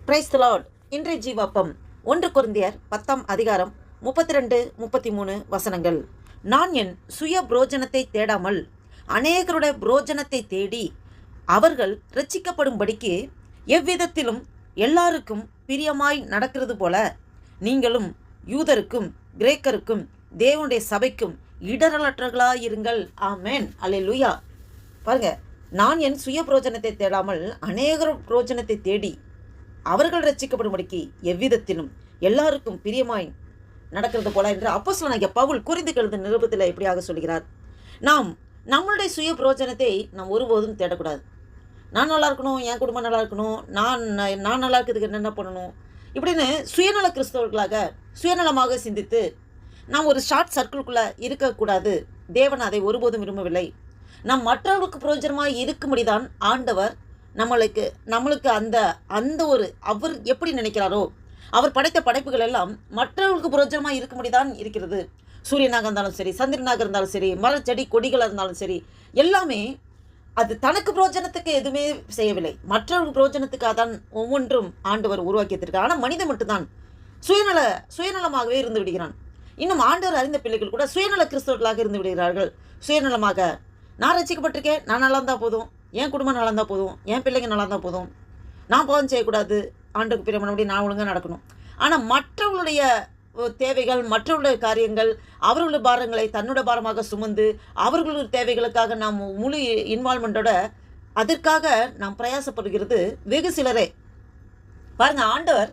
Praise the Lord. இன்றைய ஜீவாப்பம் 1 கொரிந்தியர் 10 அதிகாரம் 32-33 வசனங்கள். நான் என் சுய புரோஜனத்தை தேடாமல் அநேகருடைய புரோஜனத்தை தேடி அவர்கள் ரட்சிக்கப்படும்படிக்கு எவ்விதத்திலும் எல்லாருக்கும் பிரியமாய் நடக்கிறது போல நீங்களும் யூதருக்கும் கிரேக்கருக்கும் தேவனுடைய சபைக்கும் இடரலற்றர்களாயிருங்கள். ஆமேன். அல்லேலூயா. பாருங்க, நான் என் சுய புரோஜனத்தை தேடாமல் அநேகர் புரோஜனத்தை தேடி அவர்கள் ரட்சிக்கப்படும்படிக்கு எவ்விதத்திலும் எல்லாருக்கும் பிரியமாய் நடக்கிறது போல என்று அப்போஸ்தலனாகிய பவுல் கொரிந்தியருக்கு எழுதின நிருபத்தில் எப்படியாக சொல்கிறார். நம்மளுடைய சுய புரோஜனத்தை நாம் ஒருபோதும் தேடக்கூடாது. நான் நல்லா இருக்கணும், என் குடும்பம் நல்லா இருக்கணும், நான் நல்லா இருக்கிறதுக்கு என்னென்ன பண்ணணும் இப்படின்னு சுயநல கிறிஸ்தவர்களாக சுயநலமாக சிந்தித்து நாம் ஒரு ஷார்ட் சர்க்கிள்குள்ளே இருக்கக்கூடாது. தேவன் அதை ஒருபோதும் விரும்பவில்லை. நாம் மற்றவர்களுக்கு பிரயோஜனமாக இருக்கும்படிதான் ஆண்டவர் நம்மளுக்கு அந்த ஒரு அவர் எப்படி நினைக்கிறாரோ, அவர் படைத்த படைப்புகள் எல்லாம் மற்றவர்களுக்கு பிரயோஜனமாக இருக்கும்படிதான் இருக்கிறது. சூரியனாக இருந்தாலும் சரி, சந்திரனாக இருந்தாலும் சரி, மரச்செடி கொடிகளாக இருந்தாலும் சரி, எல்லாமே அது தனக்கு பிரயோஜனத்துக்கு எதுவுமே செய்யவில்லை, மற்றவர்கள் பிரயோஜனத்துக்காக தான் ஒவ்வொன்றும் ஆண்டவர் உருவாக்கி வச்சிருக்கார். ஆனால் மனிதன் மட்டும்தான் சுயநலமாகவே இருந்து விடுகிறான். இன்னும் ஆண்டவர் அறிந்த பிள்ளைகள் கூட சுயநல கிறிஸ்தவர்களாக இருந்து விடுகிறார்கள். சுயநலமாக நான் ரசிக்கப்பட்டிருக்கேன், நான் நல்லா இருந்தால் போதும், என் குடும்பம் நல்லா இருந்தால் போதும், என் பிள்ளைங்க நல்லா இருந்தால் போதும், நான் பாவம் செய்யக்கூடாது, ஆண்டுக்கு பிரியமானபடி நான் ஒழுங்காக நடக்கணும். ஆனால் மற்றவர்களுடைய தேவைகள், மற்றவர்களுடைய காரியங்கள், அவர்களுடைய பாரங்களை தன்னுடைய பாரமாக சுமந்து அவர்களுடைய தேவைகளுக்காக நாம் முழு இன்வால்மெண்ட்டோட அதற்காக நாம் பிரயாசப்படுகிறது வெகு சிலரே. பாருங்க, ஆண்டவர்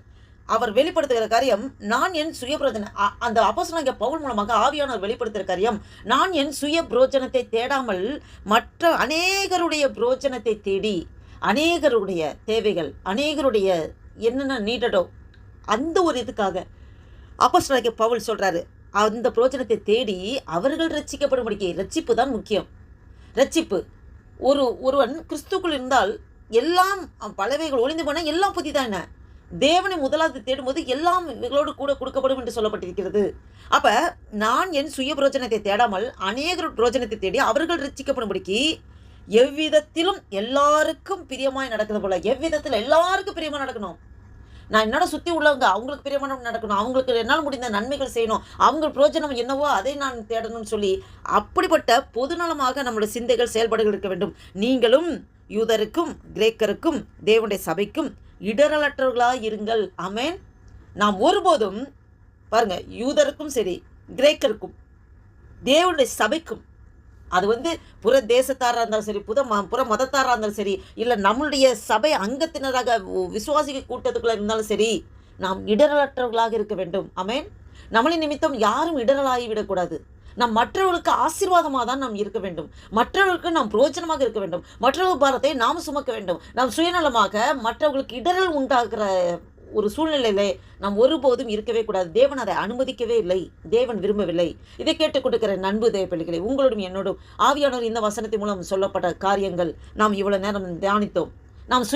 அவர் வெளிப்படுத்துகிற காரியம் நான் என் சுய புரோஜன அந்த அப்போஸ்தலனாகிய பவுல் மூலமாக ஆவியானவர் வெளிப்படுத்துகிற காரியம் நான் என் சுய புரோஜனத்தை தேடாமல் மற்ற அநேகருடைய புரோஜனத்தை தேடி அநேகருடைய தேவைகள், அநேகருடைய என்னென்ன நீடடோ அந்த ஒரு இதுக்காக அப்போஸ்தலனாகிய பவுல் சொல்கிறாரு, அந்த புரோஜனத்தை தேடி அவர்கள் ரட்சிக்கப்படும்படிக்கு. ரட்சிப்பு தான் முக்கியம். ரட்சிப்பு ஒருவன் கிறிஸ்துக்குள் இருந்தால் எல்லாம் பலவைகள் ஒளிந்து போனால் எல்லாம் புதிதான தேவனை முதலாவது தேடும்போது எல்லாம் இவர்களோடு கூட கொடுக்கப்படும் என்று சொல்லப்பட்டிருக்கிறது. அப்போ நான் என் சுய புரோஜனத்தை தேடாமல் அநேகர் புரோஜனத்தை தேடி அவர்கள் ரட்சிக்கப்படும்படிக்கு எவ்விதத்திலும் எல்லாருக்கும் பிரியமாய் நடக்கிறது போல. எவ்விதத்தில் எல்லாருக்கும் பிரியமாக நடக்கணும். நான் என்னோட சுற்றி உள்ளவங்க அவங்களுக்கு பிரியமான நடக்கணும், அவங்களுக்கு என்னால் முடிந்த நன்மைகள் செய்யணும், அவங்க புரோஜனம் என்னவோ அதை நான் தேடணும்னு சொல்லி அப்படிப்பட்ட பொதுநலமாக நம்முடைய சிந்தைகள் செயல்பாடுகள் இருக்க வேண்டும். நீங்களும் யூதருக்கும் கிரேக்கருக்கும் தேவனுடைய சபைக்கும் இடரலற்றவர்களாக இருங்கள். ஆமேன். நாம் ஒருபோதும் பாருங்க, யூதருக்கும் சரி கிரேக்கருக்கும் தேவனுடைய சபைக்கும், அது புற தேசத்தாராக இருந்தாலும் சரி, புற மதத்தாராக இருந்தாலும் சரி, இல்லை நம்மளுடைய சபை அங்கத்தினராக விசுவாசிக்க கூட்டத்துக்குள்ள இருந்தாலும் சரி, நாம் இடரலற்றவர்களாக இருக்க வேண்டும். ஆமேன். நம்மளின் நிமித்தம் யாரும் இடரலாகிவிடக்கூடாது. நாம் மற்றவர்களுக்கு ஆசீர்வாதமாக தான் நாம் இருக்க வேண்டும். மற்றவர்களுக்கு நாம் பிரயோஜனமாக இருக்க வேண்டும். மற்றவர்கள் பாரத்தை நாம் சுமக்க வேண்டும். நாம் சுயநலமாக மற்றவர்களுக்கு இடரல் உண்டாக்குற ஒரு சூழ்நிலையிலே நாம் ஒருபோதும் இருக்கவே கூடாது. தேவன் அதை அனுமதிக்கவே இல்லை, தேவன் விரும்பவில்லை. இதை கேட்டுக்கொண்டிருக்கிற நண்பு தேவ பிள்ளைகளை, உங்களோடும் என்னோடும் ஆவியானவர் இந்த வசனத்தின் மூலம் சொல்லப்பட்ட காரியங்கள் நாம் இவ்வளவு நேரம் தியானித்தோம். நாம்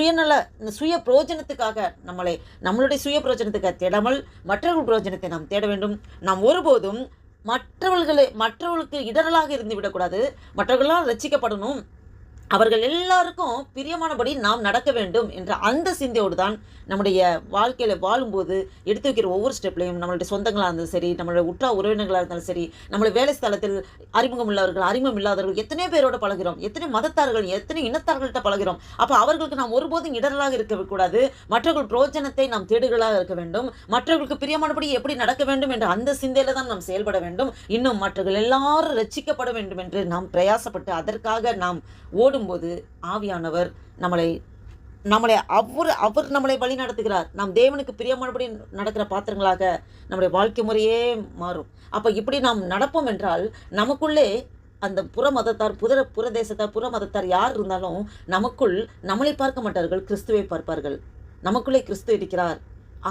சுய பிரயோஜனத்துக்காக நம்மளுடைய சுய பிரயோஜனத்துக்காக தேடாமல் மற்றவர்கள் பிரயோஜனத்தை நாம் தேட வேண்டும். நாம் ஒருபோதும் மற்றவர்களுக்கு இடரலாக இருந்து விடக்கூடாது. மற்றவர்களால் ரட்சிக்கப்படணும், அவர்கள் எல்லாருக்கும் பிரியமானபடி நாம் நடக்க வேண்டும் என்ற அந்த சிந்தையோடு தான் நம்முடைய வாழ்க்கையில் வாழும்போது எடுத்து வைக்கிற ஒவ்வொரு ஸ்டெப்லையும் நம்மளுடைய சொந்தங்களாக இருந்தாலும் சரி, நம்மளுடைய உற்றா உறவினர்களாக இருந்தாலும் சரி, நம்மளுடைய வேலை ஸ்தலத்தில் அறிமுகம் உள்ளவர்கள் அறிமுகம் இல்லாதவர்கள் எத்தனை பேரோடு பழகிறோம், எத்தனை மதத்தார்கள் எத்தனை இனத்தார்கள்ட்ட பழகிறோம். அப்போ அவர்களுக்கு நாம் ஒருபோதும் இடரலாக இருக்கக்கூடாது. மற்றவர்கள் பிரயோஜனத்தை நாம் தேடுகளாக இருக்க வேண்டும். மற்றவர்களுக்கு பிரியமானபடி எப்படி நடக்க வேண்டும் என்ற அந்த சிந்தையில் தான் நாம் செயல்பட வேண்டும். இன்னும் மற்றவர்கள் எல்லாரும் ரட்சிக்கப்பட வேண்டும் என்று நாம் பிரயாசப்பட்டு அதற்காக நாம் ஓடும்போது ஆவியானவர் அவர் நம்மளை வழி நடத்துகிறார். நாம் தேவனுக்கு பிரியமானபடி நடக்கிற பாத்திரங்களாக நம்முடைய வாழ்க்கை முறையே மாறும். அப்போ இப்படி நாம் நடப்போம் என்றால் நமக்குள்ளே அந்த புற தேசத்தார் புற மதத்தார் யார் இருந்தாலும் நமக்குள் நம்மளை பார்க்க மாட்டார்கள், கிறிஸ்துவை பார்ப்பார்கள். நமக்குள்ளே கிறிஸ்து இருக்கிறார்,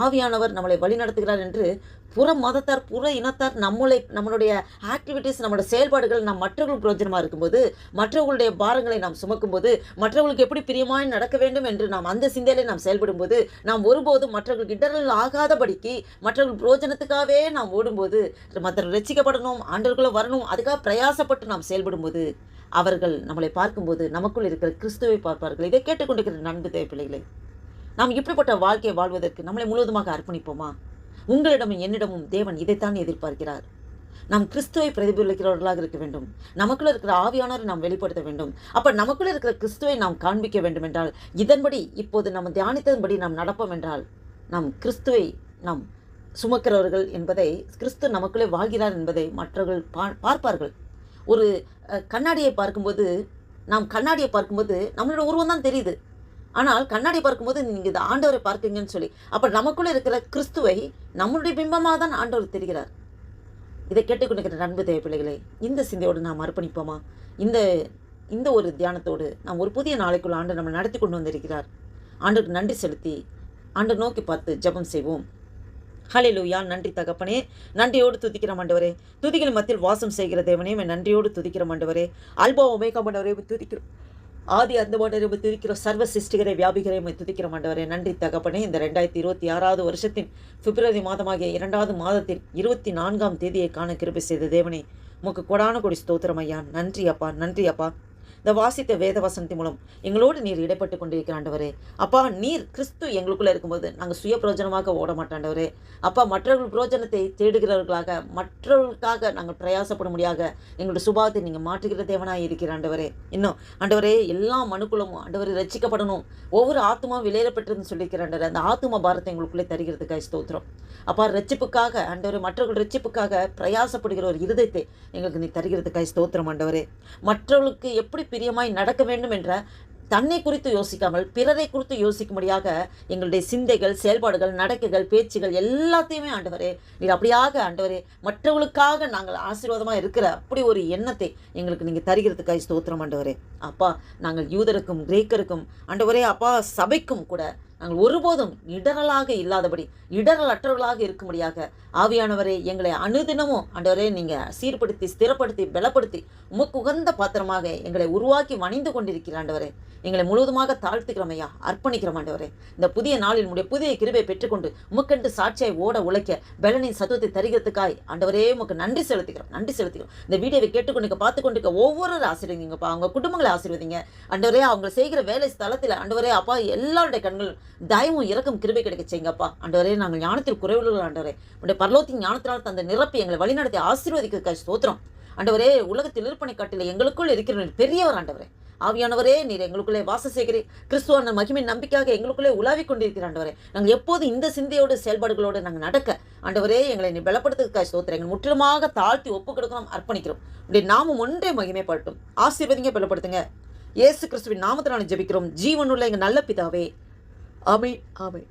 ஆவியானவர் நம்மளை வழி நடத்துகிறார் என்று புற மதத்தார் புற இனத்தார் நம்மளுடைய ஆக்டிவிட்டீஸ், நம்மளோட செயல்பாடுகள் நாம் மற்றவர்கள் பிரயோஜனமாக இருக்கும்போது, மற்றவர்களுடைய பாரங்களை நாம் சுமக்கும்போது, மற்றவர்களுக்கு எப்படி பிரியமாய் நடக்க வேண்டும் என்று நாம் அந்த சிந்தையிலே நாம் செயல்படும்போது, நாம் ஒருபோதும் மற்றவர்களுக்கு இடரல் ஆகாதபடிக்கு மற்றவர்கள் பிரயோஜனத்துக்காகவே நாம் ஓடும்போது, மற்றவர்கள் ரட்சிக்கப்படணும், ஆண்டவர்களும் வரணும், அதுக்காக பிரயாசப்பட்டு நாம் செயல்படும்போது அவர்கள் நம்மளை பார்க்கும்போது நமக்குள் இருக்கிற கிறிஸ்துவை பார்ப்பார்கள். இதை கேட்டுக்கொண்டிருக்கிற நண்பு தேவ பிள்ளைகளை, நாம் இப்படிப்பட்ட வாழ்க்கையை வாழ்வதற்கு நம்மளை முழுவதுமாக அர்ப்பணிப்போமா? உங்களிடமும் என்னிடமும் தேவன் இதைத்தான் எதிர்பார்க்கிறார். நாம் கிறிஸ்துவை பிரதிபலிக்கிறவர்களாக இருக்க வேண்டும். நமக்குள்ள இருக்கிற ஆவியானவரை நாம் வெளிப்படுத்த வேண்டும். அப்ப நமக்குள்ள இருக்கிற கிறிஸ்துவை நாம் காண்பிக்க வேண்டும் என்றால், இதன்படி இப்போது நம்ம தியானித்ததன்படி நாம் நடப்போம் என்றால், நாம் கிறிஸ்துவை நாம் சுமக்கிறவர்கள் என்பதை, கிறிஸ்து நமக்குள்ளே வாழ்கிறார் என்பதை மற்றவர்கள் பார்ப்பார்கள். ஒரு கண்ணாடியை பார்க்கும்போது, நாம் கண்ணாடியை பார்க்கும்போது நம்மளோட உருவம் தான் தெரியுது. ஆனால் கண்ணாடியை பார்க்கும்போது நீங்கள் இந்த ஆண்டவரை பார்க்குங்கன்னு சொல்லி, அப்போ நமக்குள்ளே இருக்கிற கிறிஸ்துவை நம்மளுடைய பிம்பமாக தான் ஆண்டவர் தெரிகிறார். இதை கேட்டுக்கொண்டிருக்கிற அன்பு தேவ பிள்ளைகளே, இந்த சிந்தையோடு நாம் அர்ப்பணிப்போமா? இந்த ஒரு தியானத்தோடு நாம் ஒரு புதிய நாளைக்குள்ள ஆண்டவர் நம்ம நடத்தி கொண்டு வந்திருக்கிறார். ஆண்டவருக்கு நன்றி செலுத்தி ஆண்டவர் நோக்கி பார்த்து ஜெபம் செய்வோம். ஹல்லேலூயா. நன்றி தகப்பனே, நன்றியோடு துதிக்கிறோம் ஆண்டவரே. துதிகளின் மத்தியில் வாசம் செய்கிற தேவனே, நன்றியோடு துதிக்கிறோம் ஆண்டவரே. அல்பா ஒமேகா ஆண்டவரே துதிக்கிறோம். ஆதி அந்த மாண்டவரை துதிக்கிறோம். சர்வ சிருஷ்டிகரை வியாபிகரை துதிக்கிறோம் ஆண்டவரே. நன்றி தகப்பனே. இந்த 2026 வருஷத்தின் பிப்ரவரி மாதமாகிய 2வது மாதத்தின் 24ஆம் தேதியை காண கிருபை செய்த தேவனே, உமக்கு கொடான கொடி ஸ்தோத்திரம் ஐயா. நன்றி அப்பா, நன்றி அப்பா. இந்த வாசித்த வேத வசனத்தின் மூலம் எங்களோடு நீர் இடைப்பட்டு கொண்டிருக்கிற ஆண்டவரே. அப்பா, நீர் கிறிஸ்து எங்களுக்குள்ளே இருக்கும்போது நாங்கள் சுய பிரயோஜனமாக ஓட மாட்டாண்டவரே. அப்பா, மற்றவர்கள் பிரயோஜனத்தை தேடுகிறவர்களாக, மற்றவர்களுக்காக நாங்கள் பிரயாசப்பட முடியாத எங்களுடைய சுபாவத்தை நீங்கள் மாற்றுகிற தேவனாக இருக்கிற ஆண்டவரே. இன்னும் ஆண்டவரே, எல்லா மனுக்குலமும் ஆண்டவரை ரட்சிக்கப்படணும், ஒவ்வொரு ஆத்மாவும் விலையிடப்பட்டிருந்து சொல்லியிருக்கிற ஆண்டவரே. அந்த ஆத்மா பாரத்தை எங்களுக்குள்ளே தருகிறதுக்காக ஸ்தோத்திரம் அப்பா. ரட்சிப்புக்காக ஆண்டவரே, மற்றவர்கள் ரட்சிப்புக்காக பிரயாசப்படுகிற ஒரு இருதயத்தை எங்களுக்கு நீ தருகிறதுக்காக ஸ்தோத்திரம் ஆண்டவரே. மற்றவர்களுக்கு எப்படி பிரியமாய் நடக்க வேண்டும் என்ற தன்னை குறித்து யோசிக்காமல் பிறரை குறித்து யோசிக்கும்படியாக எங்களுடைய சிந்தைகள், செயல்பாடுகள், நடக்கைகள், பேச்சுகள் எல்லாத்தையுமே ஆண்டவரே நீர் அப்படியாக ஆண்டவரே மற்றவர்களுக்காக நாங்கள் ஆசீர்வாதமாக இருக்கிற அப்படி ஒரு எண்ணத்தை எங்களுக்கு நீங்கள் தருகிறதுக்காக ஸ்தோத்திரம் ஆண்டவரே. அப்பா, நாங்கள் யூதருக்கும் கிரேக்கருக்கும் ஆண்டவரே அப்பா சபைக்கும் கூட நாங்கள் ஒருபோதும் இடரலாக இல்லாதபடி, இடரலற்றவர்களாக இருக்கும்படியாக ஆவியானவரே எங்களை அனுதினமும் ஆண்டவரே நீங்கள் சீர்படுத்தி, ஸ்திரப்படுத்தி, பலப்படுத்தி உமக்கு உகந்த பாத்திரமாக எங்களை உருவாக்கி வணிந்து கொண்டிருக்கிற ஆண்டவரே, எங்களை முழுவதுமாக தாழ்த்துக்கிறோம் ஐயா, அர்ப்பணிக்கிறோம் ஆண்டவரே. இந்த புதிய நாளில் உடைய புதிய கிருபை பெற்றுக்கொண்டு உமக்கென்று சாட்சியாய் ஓட உழைக்க பலனின் சத்துவத்தை தருகிறதுக்காய் ஆண்டவரே உமக்கு நன்றி செலுத்திக்கிறோம், நன்றி செலுத்திக்கிறோம். இந்த வீடியோவை கேட்டுக்கொண்டு பார்த்து கொண்டிருக்க ஒவ்வொரு ஆசீர்வதிங்கப்பா, அவங்க குடும்பங்களை ஆசீர்வதிங்க ஆண்டவரே. அவங்க செய்கிற வேலை ஸ்தலத்தில் ஆண்டவரே அப்பா எல்லாருடைய கண்கள் தயவும் இறக்கும் கிருபை கிடைக்க செய்யுங்கப்பா ஆண்டவரே. நாங்கள் ஞானத்தில் குறைவுள்ள ஆண்டவரே, உடைய பரலோகத்தின் ஞானத்தினால் தந்த நிரப்பி எங்களை வழிநடத்தி ஆசீர்வதிக்கிறதுக்காக ஸ்தோத்திரம் ஆண்டவரே. உலகத்தில் இருப்பனை காட்டில் எங்களுக்குள் இருக்கிற பெரியவர் ஆண்டவரே. ஆவியானவரே, நீர் எங்களுக்குள்ளே வாசம் செய்கிறேன். கிறிஸ்துவான மகிமை நம்பிக்கையாக எங்களுக்குள்ளே உலாவிக் கொண்டிருக்கிற ஆண்டவரே. நாங்கள் எப்போது இந்த சிந்தையோடு செயல்பாடுகளோடு நாங்கள் நடக்க ஆண்டவரே எங்களை நீ பலப்படுத்துறதுக்காக ஸ்தோத்திரம். எங்கள் முற்றிலுமாக தாழ்த்தி ஒப்பு கொடுக்கிறோம், அர்ப்பணிக்கிறோம். உடைய நாமம் ஒன்றே மகிமைப்படட்டும். ஆசீர்வதிங்க, பலப்படுத்துங்க. இயேசு கிறிஸ்துவின் நாமத்தினால ஜெபிக்கிறோம் ஜீவனுள்ள எங்கள் நல்ல பிதாவே. ஆமென், ஆமென்.